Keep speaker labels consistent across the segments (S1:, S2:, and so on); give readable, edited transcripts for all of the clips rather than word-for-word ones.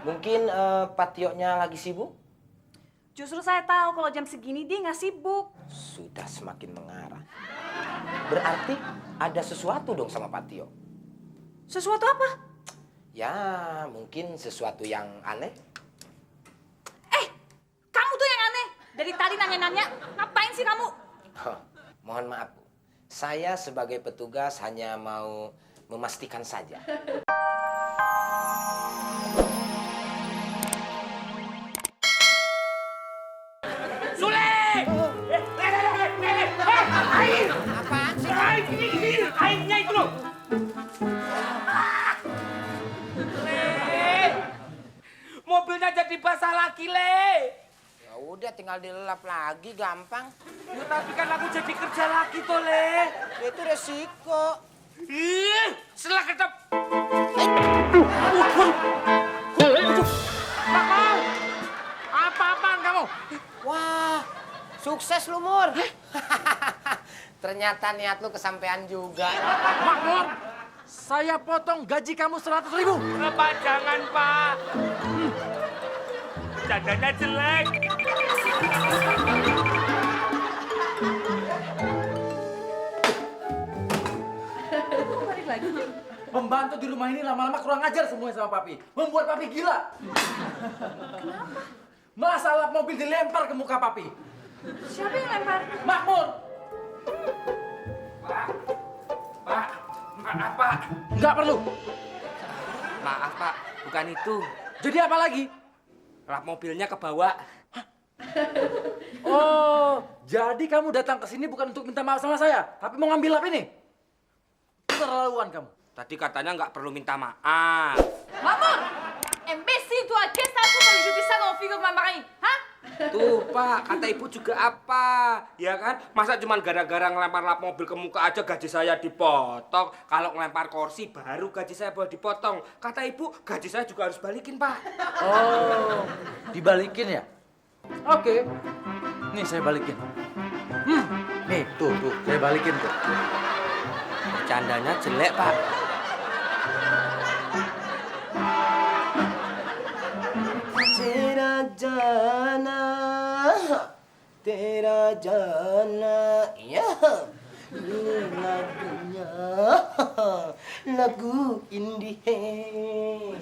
S1: Mungkin Pak Tio-nya lagi sibuk?
S2: Justru saya tahu kalau jam segini dia nggak sibuk.
S1: Sudah semakin mengarah. Berarti ada sesuatu dong sama Pak Tio.
S2: Sesuatu apa?
S1: Ya, mungkin sesuatu yang aneh.
S2: Kamu tuh yang aneh. Dari tadi nanya-nanya, ngapain sih kamu?
S1: Oh, mohon maaf, Bu. Saya sebagai petugas hanya mau memastikan saja.
S3: Sule! Air!
S1: Apaan sih?
S3: Ini, airnya itu loh. Le! Mobilnya jadi basah lagi, Le.
S1: Ya udah, tinggal dilelap lagi, gampang.
S3: Ya, tapi kan aku jadi kerja lagi tuh, Le.
S1: Ya, itu resiko.
S3: Ih, setelah ketep. Kakak! Apa-apaan kamu?
S1: Wah, sukses lu, Mur. Ternyata niat lu kesampaian juga.
S4: Makmur, saya potong gaji kamu 100.000.
S3: Pak, jangan, Pak. Jandanya jelek.
S2: Balik lagi.
S4: Pembantu di rumah ini lama-lama kurang ajar semuanya sama Papi. Membuat Papi gila.
S2: Kenapa?
S4: Masalah mobil dilempar ke muka Papi.
S2: Siapa yang lempar?
S4: Makmur,
S3: Pak, maaf, Pak.
S4: nggak perlu.
S3: Maaf, Pak. Bukan itu.
S4: Jadi apa lagi?
S3: Lap mobilnya ke bawah.
S4: Oh, jadi kamu datang ke sini bukan untuk minta maaf sama saya, tapi mau ngambil lap ini? Keterlaluan kamu.
S3: Tadi katanya nggak perlu minta maaf.
S2: Maman! Imbécile toi, qu'est-ce que t'as fait quand je dis ça dans le frigo de ma mari? Hah?
S3: Tuh, Pak, kata ibu juga apa? Ya kan? Masa cuma gara-gara ngelempar lap mobil ke muka aja gaji saya dipotong. Kalau ngelempar kursi baru gaji saya boleh dipotong. Kata ibu, gaji saya juga harus balikin, Pak.
S4: Oh, dibalikin ya? Oke. Nih saya balikin. Nih, tuh, saya balikin tuh.
S3: Bercandanya jelek, Pak.
S1: Tera jana, ya. Ini lagunya, lagu indie.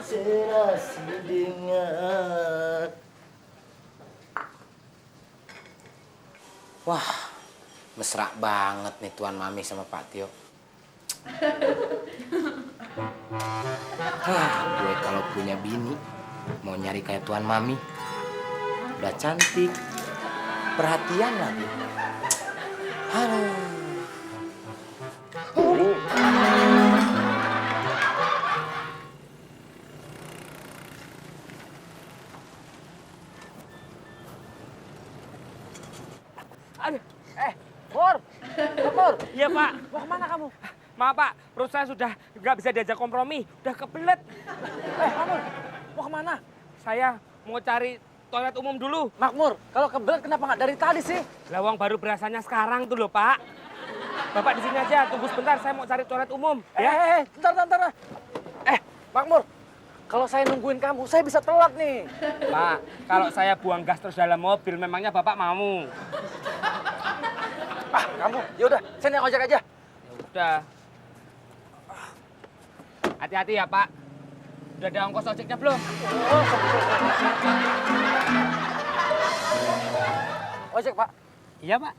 S1: Serasi dengar. Wah, mesra banget nih Tuan Mami sama Pak Tio. Gue kalau punya bini, mau nyari kayak Tuan Mami. Udah cantik, perhatian lagi. Aduh.
S3: Aduh,
S4: Mur,
S3: iya, Pak.
S4: mau kemana kamu?
S3: Maaf, Pak. Perut saya sudah nggak bisa diajak kompromi. Udah kebelet.
S4: Makmur, mau kemana?
S3: Saya mau cari toilet umum dulu.
S4: Makmur, kalau kebelet kenapa nggak dari tadi sih?
S3: Lawang baru berasanya sekarang tuh loh, Pak. Bapak di sini aja, tunggu sebentar. Saya mau cari toilet umum. Ya?
S4: Bentar. Makmur, kalau saya nungguin kamu, saya bisa telat nih.
S3: Pak, kalau saya buang gas terus dalam mobil, memangnya Bapak mau?
S4: Kamu, yaudah, saya naik ojek aja.
S3: Udah. Hati-hati ya, Pak. Udah ada ongkos ojeknya belum?
S4: Ojek, Pak.
S3: Iya, Pak.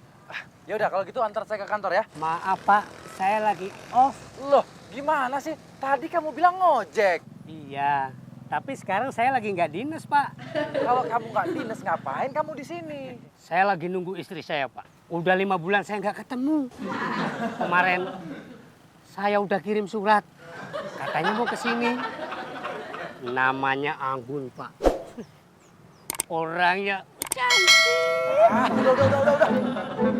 S4: Yaudah, kalau gitu antar saya ke kantor ya.
S3: Maaf, Pak. Saya lagi off.
S4: Loh, gimana sih? Tadi kamu bilang ngojek.
S5: Iya, tapi sekarang saya lagi nggak dinas, Pak.
S4: Kalau kamu nggak dinas, ngapain kamu di sini?
S5: Saya lagi nunggu istri saya, Pak. Udah 5 bulan saya nggak ketemu. Kemarin saya udah kirim surat. Katanya mau ke sini. Namanya Anggun, Pak. Orangnya cantik.
S4: Udah.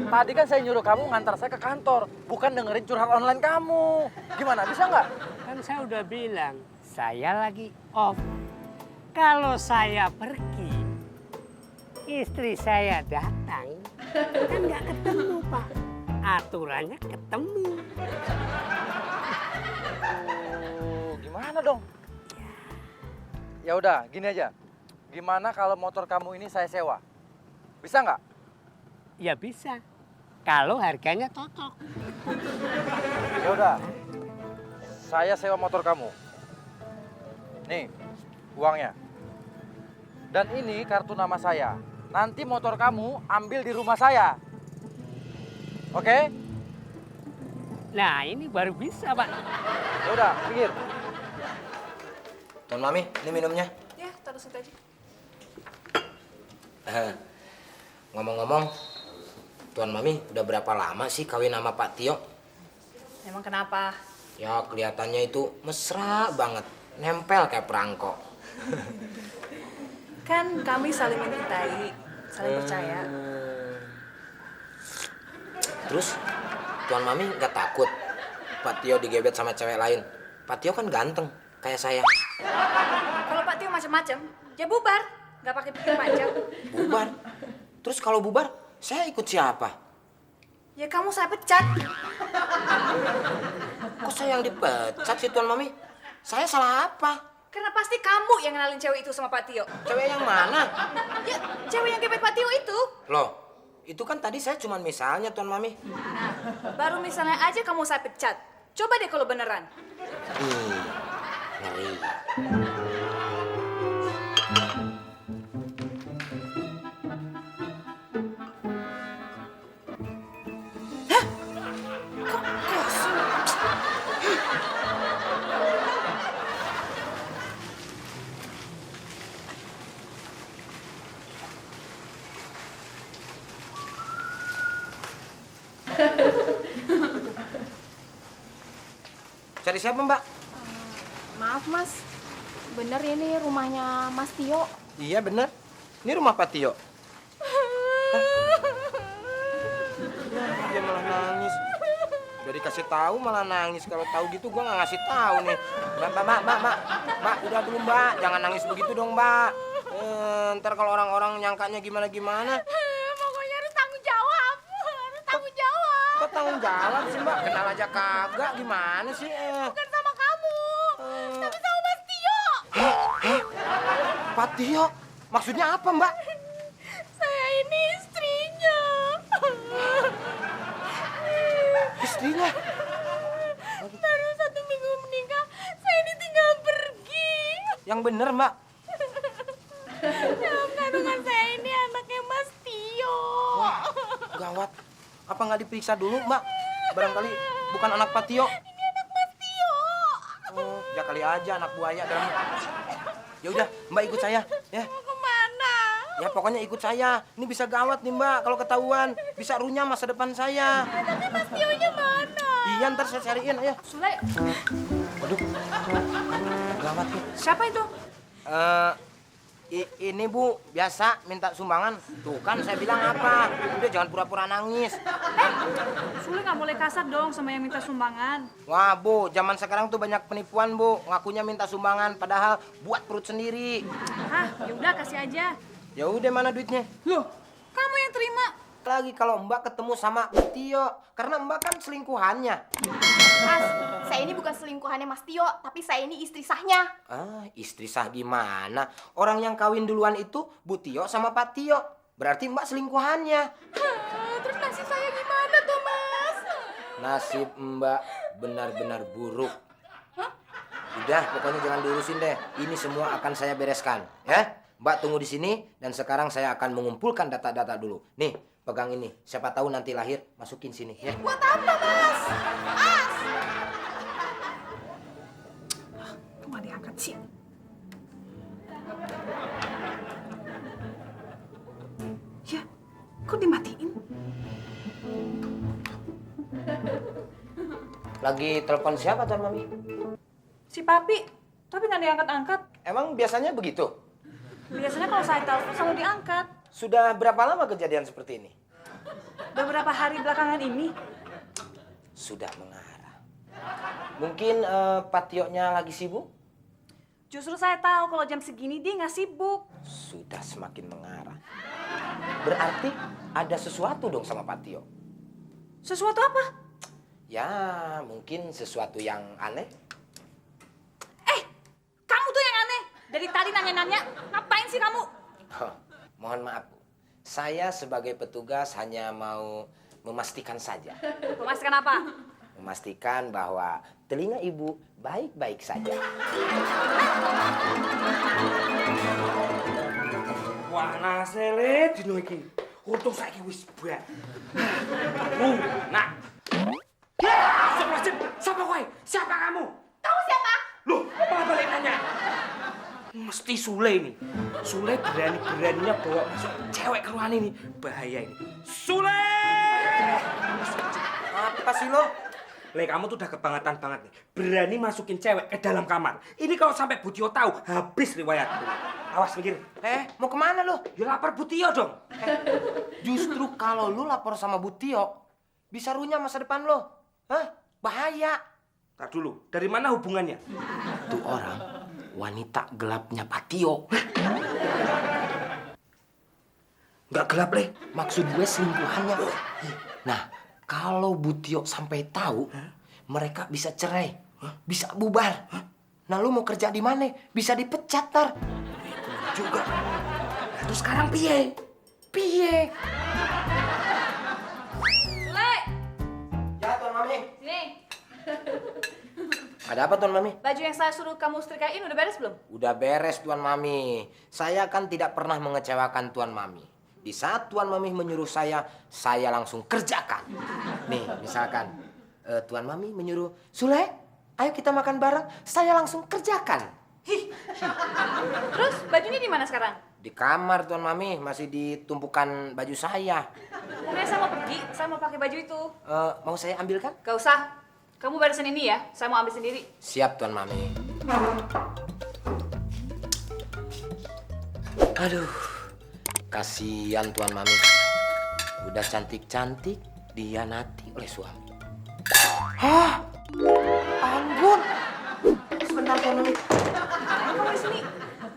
S4: Tadi kan saya nyuruh kamu ngantar saya ke kantor, bukan dengerin curhat online kamu. Gimana, bisa nggak?
S5: Kan saya udah bilang, saya lagi off. Kalau saya pergi, istri saya datang, kan nggak ketemu, Pak. Aturannya ketemu.
S4: Gimana dong? Ya udah, gini aja. Gimana kalau motor kamu ini saya sewa? Bisa nggak?
S5: Ya bisa. Kalau harganya cocok.
S4: Ya udah. Saya sewa motor kamu. Nih, uangnya. Dan ini kartu nama saya. Nanti motor kamu ambil di rumah saya. Oke?
S5: Nah, ini baru bisa, Pak.
S4: Ya udah, pinggir.
S1: Tuan Mami, ini minumnya.
S2: Ya, taruh situ aja.
S1: Ngomong-ngomong, Tuan Mami udah berapa lama sih kawin sama Pak Tio?
S2: Emang kenapa?
S1: Ya kelihatannya itu mesra banget, nempel kayak perangko.
S2: Kan kami saling mencintai, saling percaya.
S1: Terus Tuan Mami nggak takut Pak Tio digebet sama cewek lain? Pak Tio kan ganteng kayak saya.
S2: Kalau Pak Tio macam-macam, ya bubar. Nggak pakai pikir panjang.
S1: Bubar. Terus kalau bubar, saya ikut siapa?
S2: Ya kamu saya pecat.
S1: Kok saya yang dipecat sih Tuan Mami? Saya salah apa?
S2: Karena pasti kamu yang kenalin cewek itu sama Pak Tio.
S1: Cewek yang mana?
S2: Ya, cewek yang gebet Pak Tio itu.
S1: Loh, itu kan tadi saya cuma misalnya Tuan Mami.
S2: Baru misalnya aja kamu saya pecat. Coba deh kalau beneran.
S1: Ngeri. Cari siapa, Mbak?
S6: Maaf mas, bener ini rumahnya Mas Tio.
S1: Iya, bener. Ini rumah Pak Tio. Dia malah nangis. Udah dikasih tahu malah nangis. Kalau tahu gitu gua nggak ngasih tahu nih. Mbak, udah dulu Mbak. Jangan nangis begitu dong Mbak. Ntar kalau orang-orang nyangkanya gimana-gimana.
S2: Pokoknya harus tanggung jawab. Harus tanggung jawab.
S1: Kok tanggung jawab sih Mbak? Kenal aja kagak. Gimana sih?
S2: Bukan sama kamu, tapi sama Mas Tio.
S1: Pak Tio? Maksudnya apa Mbak?
S2: Saya ini istrinya.
S1: Istrinya?
S2: Baru 1 minggu menikah, saya ini tinggal pergi.
S1: Yang bener Mbak?
S2: Dalam kandungan saya ini anaknya Mas Tio.
S1: Gawat. Apa nggak diperiksa dulu Mbak? Barangkali bukan anak Pak Tio.
S2: Ini anak Mas Tio.
S1: Oh, ya kali aja anak buaya dalam. Ya udah, Mbak ikut saya, ya.
S2: Mau kemana?
S1: Ya pokoknya ikut saya. Ini bisa gawat nih Mbak kalau ketahuan. Bisa runyam masa depan saya.
S2: Tapi Mas Tio-nya mana?
S1: Iya, ntar saya cariin, ayo.
S2: Sule,
S1: Waduh, gawat nih.
S2: siapa itu?
S1: Ini Bu, biasa minta sumbangan. Tuh kan saya bilang apa? Udah jangan pura-pura nangis.
S2: Sule nggak boleh kasar dong sama yang minta sumbangan.
S1: Wah Bu, zaman sekarang tuh banyak penipuan Bu. Ngakunya minta sumbangan, padahal buat perut sendiri.
S2: Hah, yaudah kasih aja.
S1: Ya udah mana duitnya?
S2: Loh, kamu yang terima.
S1: Lagi kalau Mbak ketemu sama Tio, karena Mbak kan selingkuhannya.
S6: Mas, saya ini bukan selingkuhannya Mas Tio, tapi saya ini istri sahnya.
S1: Ah, istri sah gimana? Orang yang kawin duluan itu Bu Tio sama Pak Tio. Berarti Mbak selingkuhannya.
S2: Terus nasib saya gimana tuh, Mas?
S1: Nasib Mbak benar-benar buruk. Udah, pokoknya jangan diurusin deh. Ini semua akan saya bereskan, ya. Mbak tunggu di sini dan sekarang saya akan mengumpulkan data-data dulu. Nih, pegang ini. Siapa tahu nanti lahir, masukin sini, ya.
S6: Buat apa, Mas? Mas!
S2: Kok nggak diangkat sih? Ya, kok dimatiin?
S1: Lagi telepon siapa, Tuan Mami?
S2: Si Papi, tapi nggak diangkat-angkat.
S1: Emang biasanya begitu?
S2: Biasanya kalau saya telepon selalu diangkat.
S1: Sudah berapa lama kejadian seperti ini?
S2: Beberapa hari belakangan ini.
S1: Sudah mengarah. Mungkin Pak Tio-nya lagi sibuk?
S2: Justru saya tahu kalau jam segini dia nggak sibuk.
S1: Sudah semakin mengarah. Berarti ada sesuatu dong sama Pak Tio.
S2: Sesuatu apa?
S1: Ya, mungkin sesuatu yang aneh.
S2: Kamu tuh yang aneh. Dari tadi nanya nanya-nanya. Ngapain sih kamu?
S1: Oh, mohon maaf, Bu. Saya sebagai petugas hanya mau memastikan saja.
S2: Memastikan apa?
S1: Memastikan bahwa telinga Ibu baik-baik saja.
S3: Wah, nasele dino iki. Untung saiki wis bak. Nak. Astagfirullahaladzim, siapa kowe? Siapa kamu?
S6: Kamu siapa?
S3: Loh, malah balik nanya. Mesti Sule ini. Sule berani-beraninya bawa masuk cewek ke ruangan ini. Bahaya ini. Sule!
S1: Apa sih lo?
S3: Le, kamu tuh udah kebangetan banget nih. Berani masukin cewek ke dalam kamar. Ini kalau sampai Butio tahu, habis riwayatku. Awas mikir.
S1: Mau kemana lo?
S3: Ya lapar Butio dong.
S1: Justru kalau lu lapor sama Bu Tio, bisa runyam masa depan lo. Hah? Bahaya.
S3: Tar dulu, dari mana hubungannya?
S1: Tuh orang wanita gelapnya Pak Tio.
S3: Nggak gelap, Le.
S1: Maksud gue selingkuhannya. Nah, kalau Bu Tio sampai tahu, mereka bisa cerai, bisa bubar. Nah, lu mau kerja di mana? Bisa dipecat, Tar.
S3: Juga. Terus sekarang piye?
S1: Piye?
S2: Sule,
S1: Ya, Tuan Mami.
S2: sini.
S1: Ada apa, Tuan Mami?
S2: Baju yang saya suruh kamu setrikain udah beres belum?
S1: Udah beres, Tuan Mami. Saya kan tidak pernah mengecewakan Tuan Mami. Di saat Tuan Mami menyuruh saya langsung kerjakan. Nih, misalkan Tuan Mami menyuruh, Sule, ayo kita makan bareng, saya langsung kerjakan.
S2: Terus bajunya di mana sekarang?
S1: Di kamar, Tuan Mami, masih di tumpukan baju saya.
S2: Pokoknya saya mau pergi, saya mau pakai baju itu.
S1: Mau saya ambilkan?
S2: Gak usah. Kamu beresin ini ya, saya mau ambil sendiri.
S1: Siap, Tuan Mami. Aduh, kasihan Tuan Mami. Udah cantik-cantik, dihianati oleh suami. Hah? Ampun. Sebentar, Tuan Mami.
S2: Kamu di sini.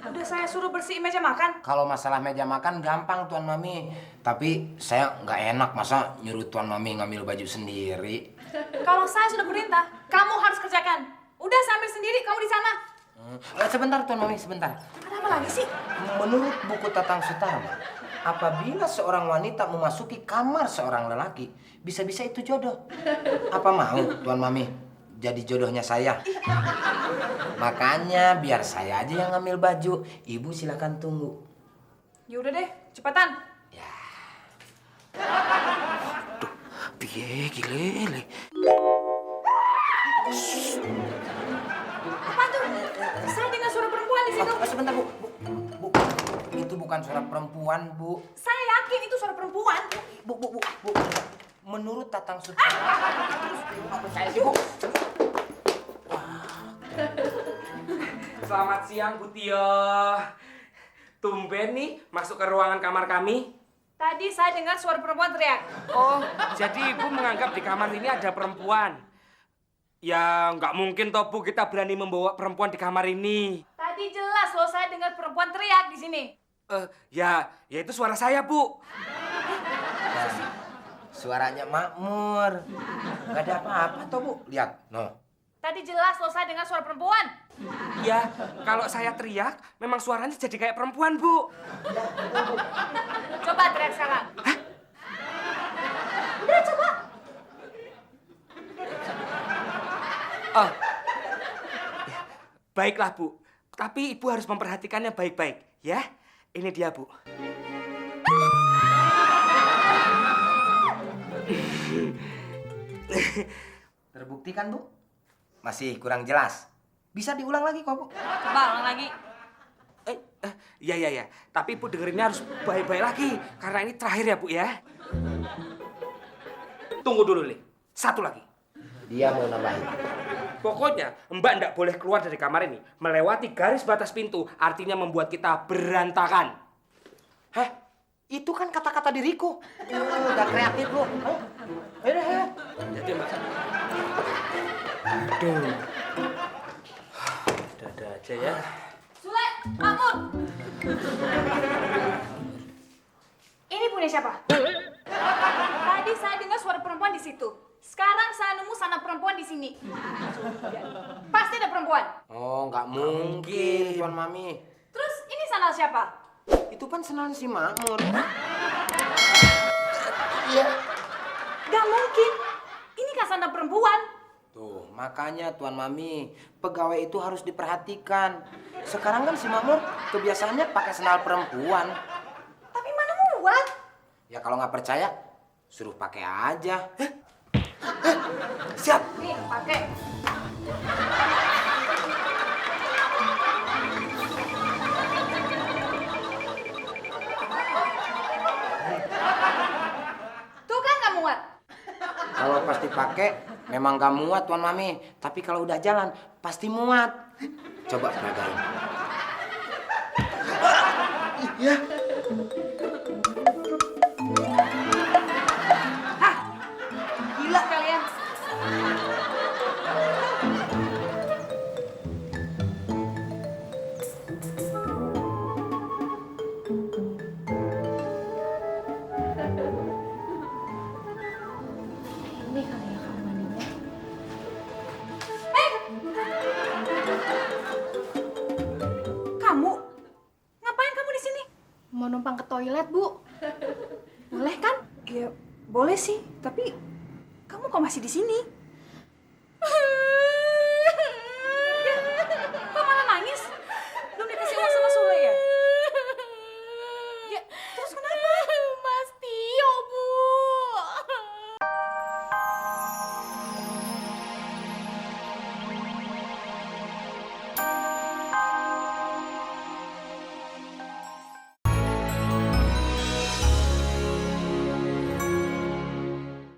S2: Udah saya suruh bersihin meja makan.
S1: Kalau masalah meja makan gampang, Tuan Mami. Tapi saya nggak enak masa nyuruh Tuan Mami ngambil baju sendiri.
S2: Kalau saya sudah perintah, kamu harus kerjakan. Udah saya ambil sendiri, kamu di sana.
S1: Sebentar, Tuan Mami, sebentar.
S2: Ada apa lagi sih?
S1: Menurut buku Tatang Sutarma, apabila seorang wanita memasuki kamar seorang lelaki, bisa-bisa itu jodoh. Apa mau, Tuan Mami, jadi jodohnya saya? Makanya biar saya aja yang ngambil baju. Ibu silakan tunggu.
S2: Ya udah deh, cepetan.
S3: Piye gile.
S2: Apa tuh? Saya dengar suara perempuan di situ.
S1: Sebentar, Bu. Bu. Itu bukan suara perempuan, Bu.
S2: Saya yakin itu suara perempuan.
S1: Bu. Menurut Tatang Sutarma, saya sih, Bu.
S3: Selamat siang, Butio. Tumben nih masuk ke ruangan kamar kami.
S2: Tadi saya dengar suara perempuan teriak.
S3: Oh, jadi Ibu menganggap di kamar ini ada perempuan? Ya, nggak mungkin toh, Bu, kita berani membawa perempuan di kamar ini.
S2: Tadi jelas loh saya dengar perempuan teriak di sini.
S3: Ya itu suara saya, Bu.
S1: Suaranya makmur. Gak ada apa-apa toh, Bu. Lihat, no.
S2: Tadi jelas loh saya dengar suara perempuan.
S3: Ya, kalau saya teriak, memang suaranya jadi kayak perempuan, Bu.
S2: Coba teriak sekarang. Hah? Udah coba.
S3: Oh, ya, baiklah, Bu. Tapi Ibu harus memperhatikannya baik-baik, ya. Ini dia, Bu.
S1: Terbukti kan, Bu? Masih kurang jelas. Bisa diulang lagi kok, Bu.
S2: Coba ulang lagi.
S3: Ya. Tapi Ibu dengerinnya harus baik-baik lagi. Karena ini terakhir ya, Bu, ya. Tunggu dulu, Le. Satu lagi.
S1: Dia mau nambahin.
S3: Pokoknya Mbak ndak boleh keluar dari kamar ini. Melewati garis batas pintu artinya membuat kita berantakan.
S1: Hah? Itu kan kata-kata diriku. Udah kreatif lu. Ayo.
S3: Jadi Mbak. Aduh. Ada aja ya.
S2: Sule, Makmur. Ini punya siapa? Tadi saya dengar suara perempuan di situ. Sekarang saya nemu sana perempuan di sini. Pasti ada perempuan.
S1: Oh, nggak mungkin, Tuan Mami.
S2: Terus sandal siapa?
S1: Itu kan senang si Makmur.
S2: Gak mungkin. Ini kan sandal perempuan.
S1: Tuh, makanya Tuan Mami, pegawai itu harus diperhatikan. Sekarang kan si Makmur kebiasaannya pakai sandal perempuan.
S2: Tapi mana muat?
S1: Ya kalau nggak percaya, suruh pakai aja. Siap.
S2: Nih, pakai. Tuh kan nggak muat.
S1: Kalau pasti pakai, memang nggak muat Tuan Mami. Tapi kalau udah jalan, pasti muat. Coba peragain.
S2: Gila kalian.
S6: Ini kali ya kamar mandinya.
S2: Kamu? Ngapain kamu di sini?
S6: Mau numpang ke toilet, Bu. Boleh kan?
S2: Ya, boleh sih, tapi kamu kok masih di sini?